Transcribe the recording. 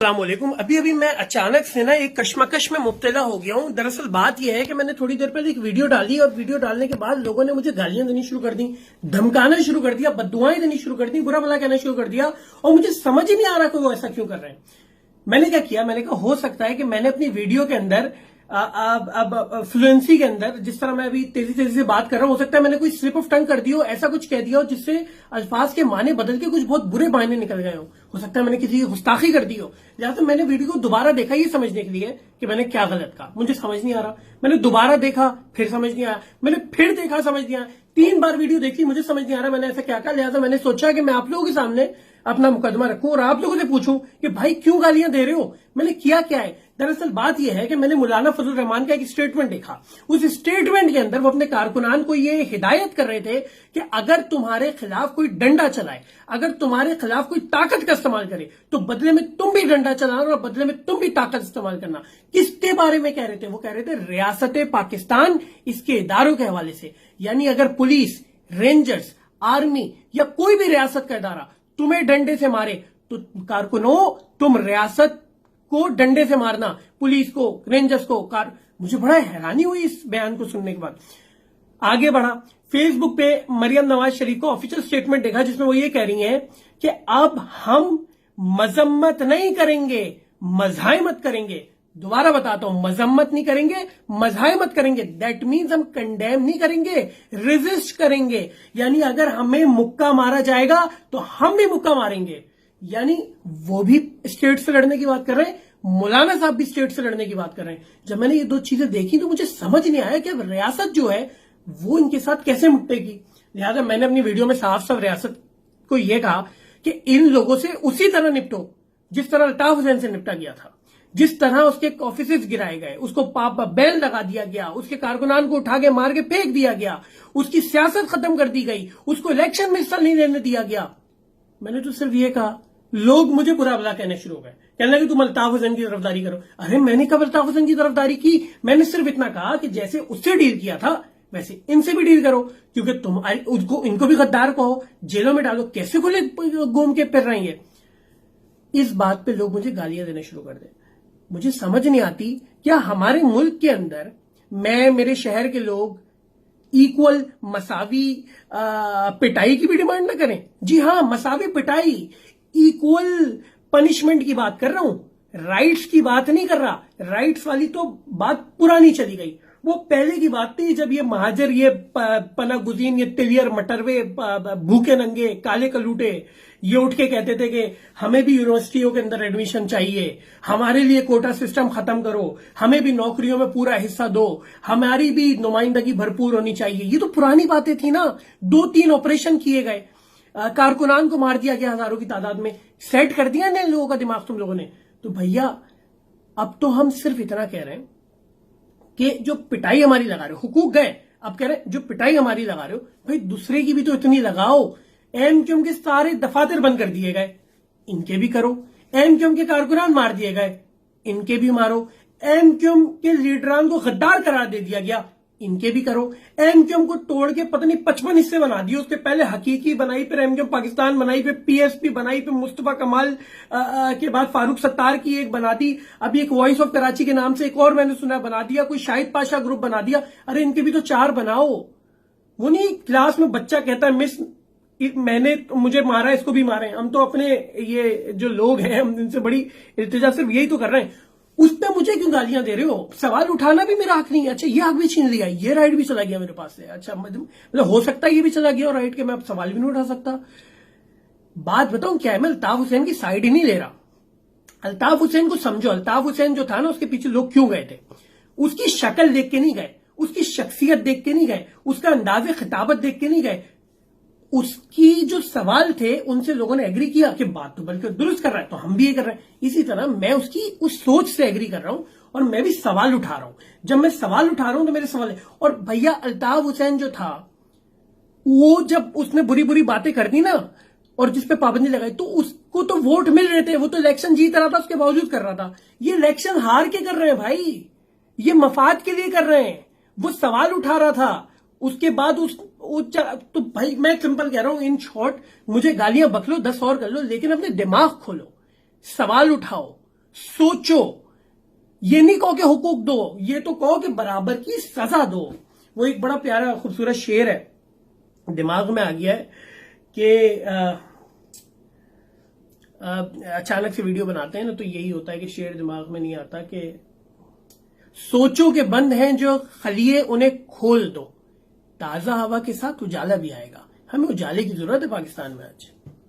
अस्सलामुअलैकुम। अभी अभी मैं अचानक से ना एक कश्मकश में मुब्तला हो गया हूँ। दरअसल बात यह है कि मैंने थोड़ी देर पहले एक वीडियो डाली और वीडियो डालने के बाद लोगों ने मुझे गालियां देनी शुरू कर दी, धमकाना शुरू कर दिया, बद्दुआएं देनी शुरू कर दी, बुरा भला कहना शुरू कर दिया और मुझे समझ ही नहीं आ रहा कि वो ऐसा क्यों कर रहे हैं। मैंने क्या किया, मैंने कहा हो सकता है कि मैंने अपनी वीडियो के अंदर अब फ्लुएंसी के अंदर जिस तरह मैं अभी तेजी तेजी से बात कर रहा हूं, हो सकता है मैंने कोई स्लिप ऑफ टंग कर दिया हो, ऐसा कुछ कह दिया हो जिससे अल्फाज के माने बदल के कुछ बहुत बुरे मायने निकल गए हो सकता है मैंने किसी की गुस्ताखी कर दी हो। लिहाजा मैंने वीडियो को दोबारा देखा ये समझने के लिए कि मैंने क्या गलत कहा, मुझे समझ नहीं आ रहा। मैंने दोबारा देखा, फिर समझ नहीं आया, मैंने फिर देखा, समझ नहीं आया, 3 बार वीडियो देखी, मुझे समझ नहीं आ रहा मैंने ऐसा क्या कहा। लिहाजा मैंने सोचा कि मैं आप लोगों के सामने अपना मुकदमा रखूं और आप लोगों से पूछूं कि भाई क्यों गालियां दे रहे हो, मैंने किया क्या है। दरअसल बात यह है कि मैंने मौलाना फजल रहमान का एक स्टेटमेंट देखा। उस स्टेटमेंट के अंदर वो अपने कारकुनान को ये हिदायत कर रहे थे कि अगर तुम्हारे खिलाफ कोई डंडा चलाए, अगर तुम्हारे खिलाफ कोई ताकत का इस्तेमाल करे तो बदले में तुम भी डंडा चलाना और बदले में तुम भी ताकत इस्तेमाल करना। किसके बारे में कह रहे थे? वो कह रहे थे रियासत पाकिस्तान, इसके इदारों के हवाले से। यानी अगर पुलिस, रेंजर्स, आर्मी या कोई भी रियासत का इदारा तुम्हें डंडे से मारे तो कारकुनों तुम रियासत को डंडे से मारना, पुलिस को, रेंजर्स को। मुझे बड़ा हैरानी हुई इस बयान को सुनने के बाद। आगे बढ़ा, फेसबुक पे मरियम नवाज शरीफ को ऑफिशियल स्टेटमेंट देखा जिसमें वो ये कह रही हैं कि अब हम मजम्मत नहीं करेंगे, मज़ाहिमत करेंगे। दोबारा बताता हूं, मजम्मत नहीं करेंगे, मज़ाहिमत करेंगे। दैट मीन्स हम कंडेम नहीं करेंगे, रेजिस्ट करेंगे। यानी अगर हमें मुक्का मारा जाएगा तो हम भी मुक्का मारेंगे। यानी वो भी स्टेट से लड़ने की बात कर रहे हैं, मौलाना साहब भी स्टेट से लड़ने की बात कर रहे हैं। जब मैंने ये 2 चीजें देखी तो मुझे समझ नहीं आया कि अब रियासत जो है वो इनके साथ कैसे निपटेगी। लिहाजा मैंने अपनी वीडियो में साफ साफ रियासत को यह कहा कि इन लोगों से उसी तरह निपटो जिस तरह अल्ताफ हुसैन से निपटा गया था, जिस तरह उसके ऑफिसेज गिराए गए, उसको बैन लगा दिया गया, उसके कारकुनान को उठा के मार के फेंक दिया गया, उसकी सियासत खत्म कर दी गई, उसको इलेक्शन में हिस्सा नहीं लेने दिया गया। मैंने तो सिर्फ ये कहा, लोग मुझे बुरा भला कहने शुरू हो गए, कहने लगे तुम अल्ताफ हुसैन की तरफदारी करो। अरे मैंने कब अल्ताफ हुसैन की तरफदारी की? मैंने सिर्फ इतना कहा कि जैसे उससे डील किया था वैसे इनसे भी डील करो, क्योंकि तुम इनको भी गद्दार कहो, जेलों में डालो, कैसे खुले घूम के फिर रहे हैं। इस बात पे लोग मुझे गालियां देने शुरू कर दे। मुझे समझ नहीं आती, क्या हमारे मुल्क के अंदर मैं, मेरे शहर के लोग इक्वल मसावी पिटाई की भी डिमांड ना करें? जी हां, मसावी पिटाई, इक्वल पनिशमेंट की बात कर रहा हूं, राइट्स की बात नहीं कर रहा। राइट्स वाली तो बात पुरानी चली गई, वो पहले की बात थी जब ये महाजर, ये पनागुजीन, ये तिलियर मटरवे, भूखे नंगे, काले कलूटे, ये उठ के कहते थे कि हमें भी यूनिवर्सिटियों के अंदर एडमिशन चाहिए, हमारे लिए कोटा सिस्टम खत्म करो, हमें भी नौकरियों में पूरा हिस्सा दो, हमारी भी नुमाइंदगी भरपूर होनी चाहिए। ये तो पुरानी बातें थी ना। 2-3 ऑपरेशन किए गए, कारकुनान को मार दिया गया हजारों की तादाद में, सेट कर दिया ना लोगों का दिमाग तुम लोगों ने। तो भैया अब तो हम सिर्फ इतना कह रहे हैं कि जो पिटाई हमारी लगा रहे हो, हुकूक गए, अब कह रहे हैं जो पिटाई हमारी लगा रहे हो भाई दूसरे की भी तो इतनी लगाओ। एमक्यूएम के सारे दफातर बंद कर दिए गए, इनके भी करो। एमक्यूएम के कारकुनान मार दिए गए, इनके भी मारो। एमक्यूएम के लीडरान को गद्दार करार दे दिया गया, इनके भी करो। एमक्यूएम को तोड़ के पता नहीं 55 हिस्से बना दिए। उसके पहले हकीकी बनाई, फिर एमक्यूएम पाकिस्तान बनाई, फिर पीएसपी बनाई, फिर मुस्तफा कमाल के बाद फारूक सत्तार की एक बना दी। अभी एक वॉइस ऑफ कराची के नाम से एक और मैंने सुना बना दिया, कोई शाहिद पाशा ग्रुप बना दिया। अरे इनके भी तो 4 बनाओ। वो नहीं क्लास में बच्चा कहता है मिस मैंने मुझे मारा, इसको भी मारे। हम तो अपने ये जो लोग हैं हम इनसे बड़ी इल्तिजा सिर्फ यही तो कर रहे हैं। उस पर मुझे क्यों गालियां दे रहे हो? सवाल उठाना भी मेरा हक नहीं है। अच्छा ये हक भी छीन लिया, ये राइट भी चला गया मेरे पास से। अच्छा मतलब हो सकता है ये भी चला गया और राइट के मैं अब सवाल भी नहीं उठा सकता। बात बताऊं क्या है, मैं अल्ताफ हुसैन की साइड ही नहीं ले रहा। अल्ताफ हुसैन को समझो, अल्ताफ हुसैन जो था ना उसके पीछे लोग क्यों गए थे? उसकी शक्ल देख के नहीं गए, उसकी शख्सियत देख के नहीं गए, उसका अंदाज़े खिताबत देख के नहीं गए। उसकी जो सवाल थे उनसे लोगों ने एग्री किया कि बात तो बल्कि दुरुस्त कर रहा है, तो हम भी ये कर रहे हैं। इसी तरह मैं उसकी उस सोच से एग्री कर रहा हूं और मैं भी सवाल उठा रहा हूं। जब मैं सवाल उठा रहा हूं तो मेरे सवाल है। और भैया अल्ताफ हुसैन जो था वो जब उसने बुरी बुरी बातें कर दी ना और जिसपे पाबंदी लगाई तो उसको तो वोट मिल रहे थे, वो तो इलेक्शन जीत रहा था, उसके बावजूद कर रहा था। ये इलेक्शन हार के कर रहे हैं भाई, ये मफाद के लिए कर रहे हैं। वो सवाल उठा रहा था, उसके बाद तो भाई मैं सिंपल कह रहा हूं, इन शॉर्ट मुझे गालियां बक लो, 10 और कर लो, लेकिन अपने दिमाग खोलो, सवाल उठाओ सोचो, ये नहीं कहो कि हुकूक दो, ये तो कहो कि बराबर की सजा दो। वो एक बड़ा प्यारा खूबसूरत शेर है, दिमाग में आ गया है कि अचानक से वीडियो बनाते हैं ना तो यही होता है कि शेर दिमाग में नहीं आता कि सोचो के बंद हैं जो खलिए उन्हें खोल दो, ताजा हवा के साथ उजाला भी आएगा। हमें उजाले की जरूरत है पाकिस्तान में आज।